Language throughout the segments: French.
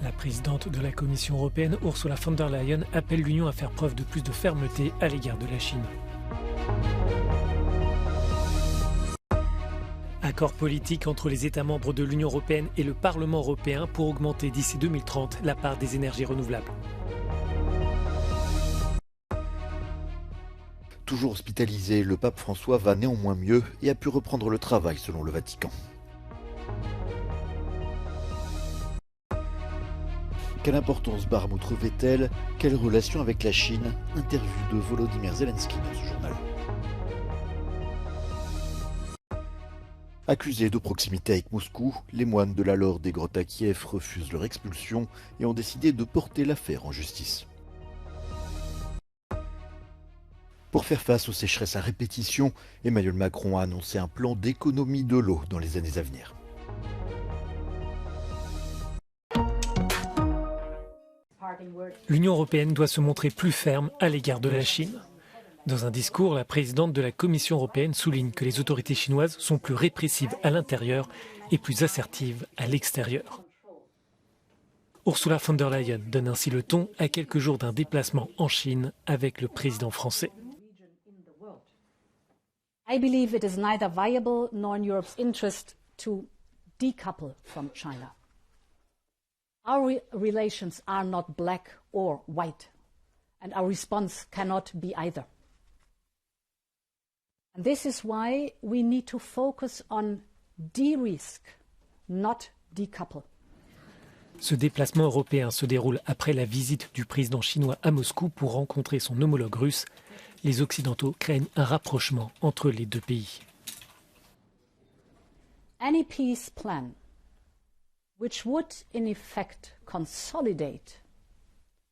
La présidente de la Commission européenne, Ursula von der Leyen, appelle l'Union à faire preuve de plus de fermeté à l'égard de la Chine. Accord politique entre les États membres de l'Union européenne et le Parlement européen pour augmenter d'ici 2030 la part des énergies renouvelables. Toujours hospitalisé, le pape François va néanmoins mieux et a pu reprendre le travail selon le Vatican. Quelle importance Bakhmout revêt-elle? Quelle relation avec la Chine? Interview de Volodymyr Zelensky dans ce journal. Accusés de proximité avec Moscou, les moines de la Laure des grottes à Kiev refusent leur expulsion et ont décidé de porter l'affaire en justice. Pour faire face aux sécheresses à répétition, Emmanuel Macron a annoncé un plan d'économie de l'eau dans les années à venir. L'Union européenne doit se montrer plus ferme à l'égard de la Chine. Dans un discours, la présidente de la Commission européenne souligne que les autorités chinoises sont plus répressives à l'intérieur et plus assertives à l'extérieur. Ursula von der Leyen donne ainsi le ton à quelques jours d'un déplacement en Chine avec le président français. I believe it is neither viable nor in Europe's interest to decouple from China. Our relations are not black or white, and our response cannot be either. And this is why we need to focus on de-risk, not decouple. Ce déplacement européen se déroule après la visite du président chinois à Moscou pour rencontrer son homologue russe. Les Occidentaux craignent un rapprochement entre les deux pays. Any peace plan which would in effect consolidate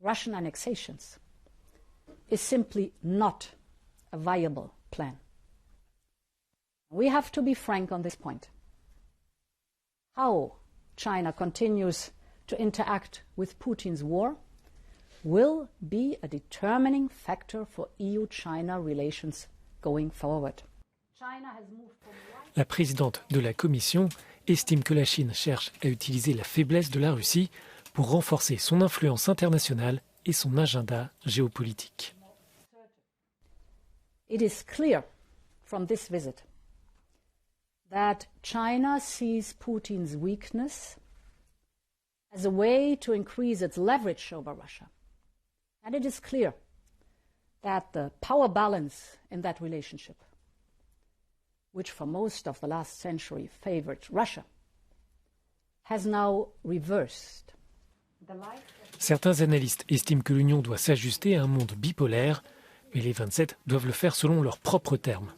Russian annexations is simply not a viable plan. We have to be frank on this point. How China continues to interact with Putin's war will be a determining factor for EU-China relations going forward. La présidente de la Commission estime que la Chine cherche à utiliser la faiblesse de la Russie pour renforcer son influence internationale et son agenda géopolitique. It is clear from this visit that China sees Putin's weakness as a way to increase its leverage over Russia. And it is clear that the power balance in that relationship, which for most of the last century favored Russia, has now reversed. Certains analystes estiment que l'Union doit s'ajuster à un monde bipolaire, mais les 27 doivent le faire selon leurs propres termes.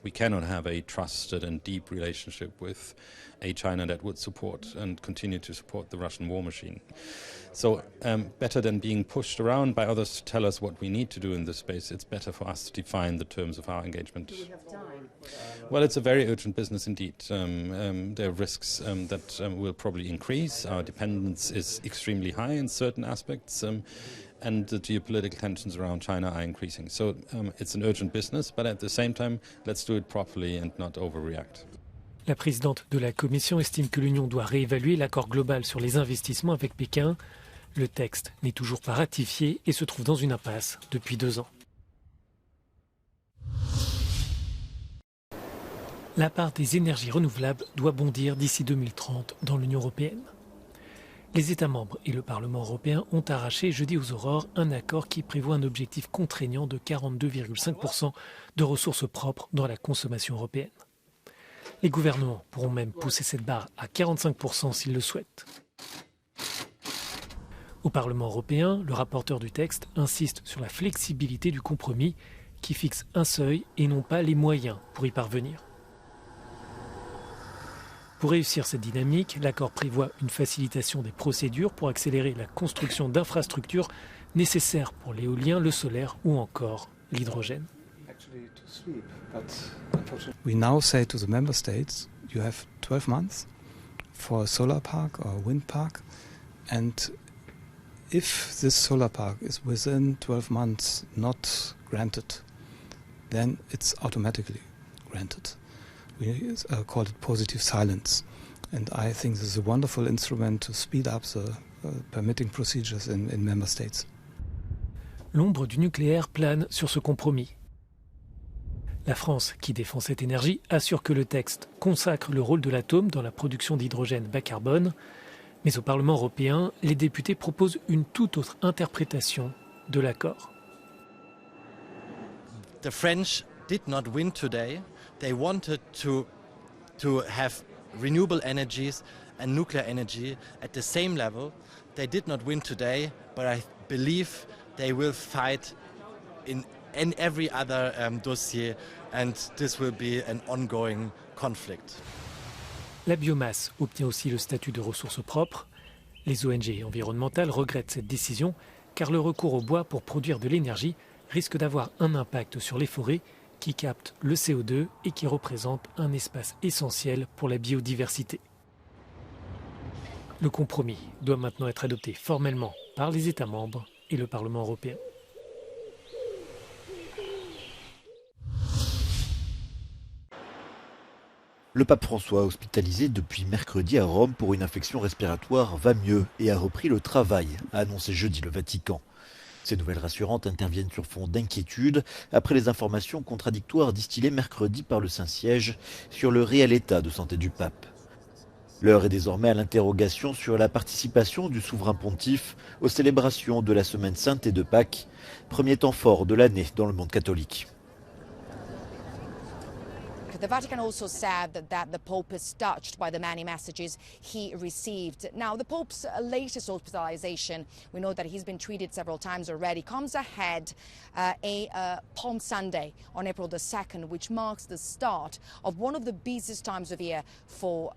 We cannot have a trusted and deep relationship with a China that would support and continue to support the Russian war machine. So better than being pushed around by others to tell us what we need to do in this space, it's better for us to define the terms of our engagement. Do we have time? Well, it's a very urgent business indeed. There are risks that will probably increase. Our dependence is extremely high in certain aspects. And the geopolitical tensions around China are increasing. So it's an urgent business, but at the same time, let's do it properly and not overreact. La présidente de la Commission estime que l'Union doit réévaluer l'accord global sur les investissements avec Pékin. Le texte n'est toujours pas ratifié et se trouve dans une impasse depuis 2 ans. La part des énergies renouvelables doit bondir d'ici 2030 dans l'Union européenne. Les États membres et le Parlement européen ont arraché jeudi aux aurores un accord qui prévoit un objectif contraignant de 42,5% de ressources propres dans la consommation européenne. Les gouvernements pourront même pousser cette barre à 45% s'ils le souhaitent. Au Parlement européen, le rapporteur du texte insiste sur la flexibilité du compromis qui fixe un seuil et non pas les moyens pour y parvenir. Pour réussir cette dynamique, l'accord prévoit une facilitation des procédures pour accélérer la construction d'infrastructures nécessaires pour l'éolien, le solaire ou encore l'hydrogène. We now say to the member states, you have 12 months for a solar park or a wind park, and if this solar park is within 12 months not granted, then it's automatically granted. We call it positive silence. And I think this is a wonderful instrument to speed up the permitting procedures in member states. L'ombre du nucléaire plane sur ce compromis. La France, qui défend cette énergie, assure que le texte consacre le rôle de l'atome dans la production d'hydrogène bas carbone. Mais au Parlement européen, les députés proposent une toute autre interprétation de l'accord. The French did not win today. They wanted to have renewable energies and nuclear energy at the same level. They did not win today, but I believe they will fight in every other dossier, and this will be an ongoing conflict. La biomasse obtient aussi le statut de ressource propre. Les ONG environnementales regrettent cette décision car le recours au bois pour produire de l'énergie risque d'avoir un impact sur les forêts qui captent le CO2 et qui représentent un espace essentiel pour la biodiversité. Le compromis doit maintenant être adopté formellement par les États membres et le Parlement européen. Le pape François, hospitalisé depuis mercredi à Rome pour une infection respiratoire, va mieux et a repris le travail, a annoncé jeudi le Vatican. Ces nouvelles rassurantes interviennent sur fond d'inquiétude après les informations contradictoires distillées mercredi par le Saint-Siège sur le réel état de santé du pape. L'heure est désormais à l'interrogation sur la participation du souverain pontife aux célébrations de la Semaine Sainte et de Pâques, premier temps fort de l'année dans le monde catholique. The Vatican also said that the Pope is touched by the many messages he received. Now, the Pope's latest hospitalization, we know that he's been treated several times already, comes ahead Palm Sunday on April the 2nd, which marks the start of one of the busiest times of year for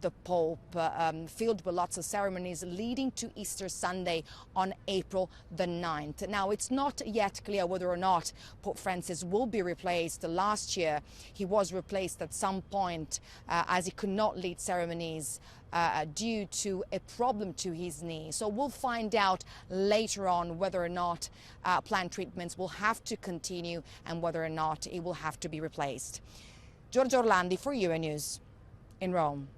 the Pope, filled with lots of ceremonies leading to Easter Sunday on April the 9th. Now, it's not yet clear whether or not Pope Francis will be replaced. Last year, he was replaced at some point as he could not lead ceremonies due to a problem to his knee. So we'll find out later on whether or not planned treatments will have to continue and whether or not it will have to be replaced. Giorgio Orlandi for Euronews in Rome.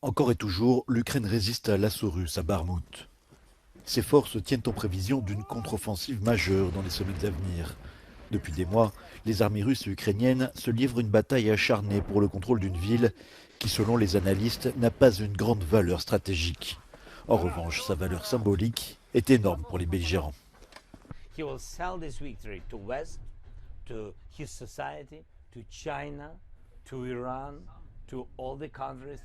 Encore et toujours, l'Ukraine résiste à l'assaut russe à Barmout. Ses forces tiennent en prévision d'une contre-offensive majeure dans les semaines à venir. Depuis des mois, les armées russes et ukrainiennes se livrent une bataille acharnée pour le contrôle d'une ville qui, selon les analystes, n'a pas une grande valeur stratégique. En revanche, sa valeur symbolique est énorme pour les belligérants. He will sell this victory to West, to his society, to China, to Iran, to all the countries.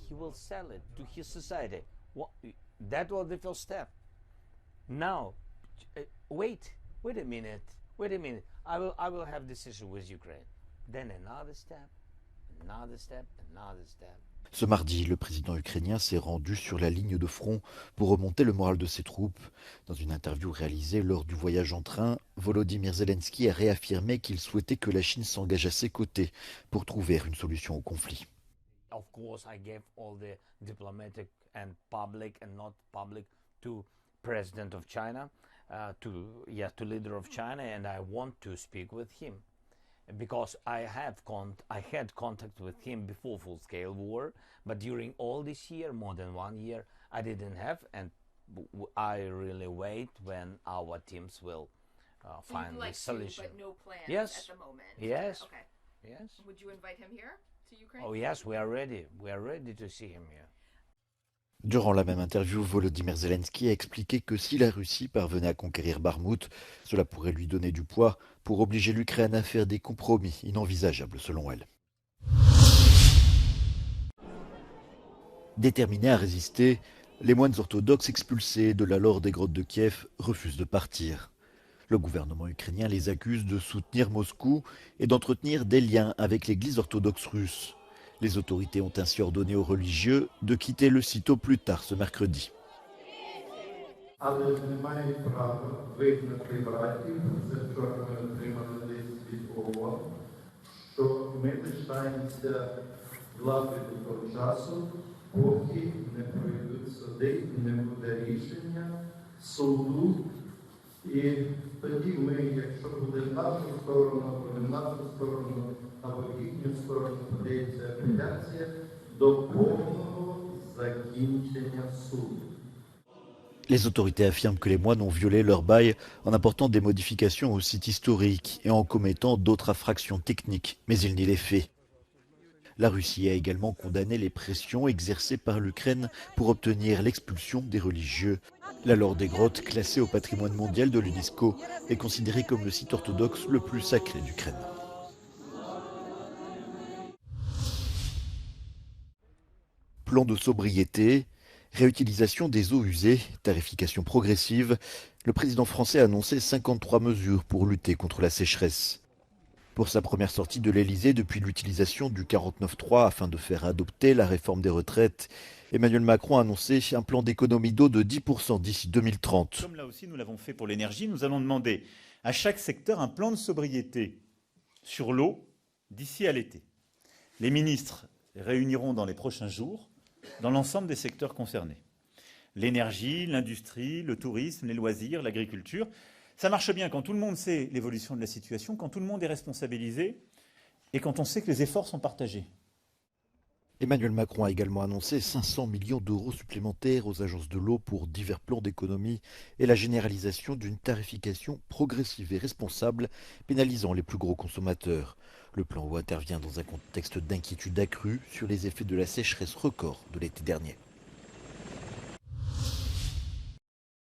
He will sell it to his society. That was the first step. Now, wait a minute. I will have decision with Ukraine. Then another step, another step, another step. Ce mardi, le président ukrainien s'est rendu sur la ligne de front pour remonter le moral de ses troupes. Dans une interview réalisée lors du voyage en train, Volodymyr Zelensky a réaffirmé qu'il souhaitait que la Chine s'engage à ses côtés pour trouver une solution au conflit. Of course, I gave all the diplomatic and public and not public to President of China. To leader of China, and I want to speak with him because I had contact with him before full-scale war, but during all this year, more than 1 year, I didn't have, and I really wait when our teams will find the solution. But no plans yes. at the moment. Yes. Okay. Yes. Would you invite him here to Ukraine? Oh yes, we are ready. We are ready to see him here. Durant la même interview, Volodymyr Zelensky a expliqué que si la Russie parvenait à conquérir Barmout, cela pourrait lui donner du poids pour obliger l'Ukraine à faire des compromis inenvisageables selon elle. Déterminés à résister, les moines orthodoxes expulsés de la Laure des grottes de Kiev refusent de partir. Le gouvernement ukrainien les accuse de soutenir Moscou et d'entretenir des liens avec l'église orthodoxe russe. Les autorités ont ainsi ordonné aux religieux de quitter le site au plus tard ce mercredi. І тоді ми, якщо буде нашу сторону Les autorités affirment que les moines ont violé leur bail en apportant des modifications au site historique et en commettant d'autres infractions techniques, mais ils nient les faits. La Russie a également condamné les pressions exercées par l'Ukraine pour obtenir l'expulsion des religieux. La Laure des Grottes, classée au patrimoine mondial de l'UNESCO, est considérée comme le site orthodoxe le plus sacré d'Ukraine. Plan de sobriété, réutilisation des eaux usées, tarification progressive, le président français a annoncé 53 mesures pour lutter contre la sécheresse. Pour sa première sortie de l'Elysée depuis l'utilisation du 49.3 afin de faire adopter la réforme des retraites, Emmanuel Macron a annoncé un plan d'économie d'eau de 10% d'ici 2030. Comme là aussi nous l'avons fait pour l'énergie, nous allons demander à chaque secteur un plan de sobriété sur l'eau d'ici à l'été. Les ministres réuniront dans les prochains jours dans l'ensemble des secteurs concernés. L'énergie, l'industrie, le tourisme, les loisirs, l'agriculture. Ça marche bien quand tout le monde sait l'évolution de la situation, quand tout le monde est responsabilisé et quand on sait que les efforts sont partagés. Emmanuel Macron a également annoncé 500 millions d'euros supplémentaires aux agences de l'eau pour divers plans d'économie et la généralisation d'une tarification progressive et responsable pénalisant les plus gros consommateurs. Le plan eau intervient dans un contexte d'inquiétude accrue sur les effets de la sécheresse record de l'été dernier.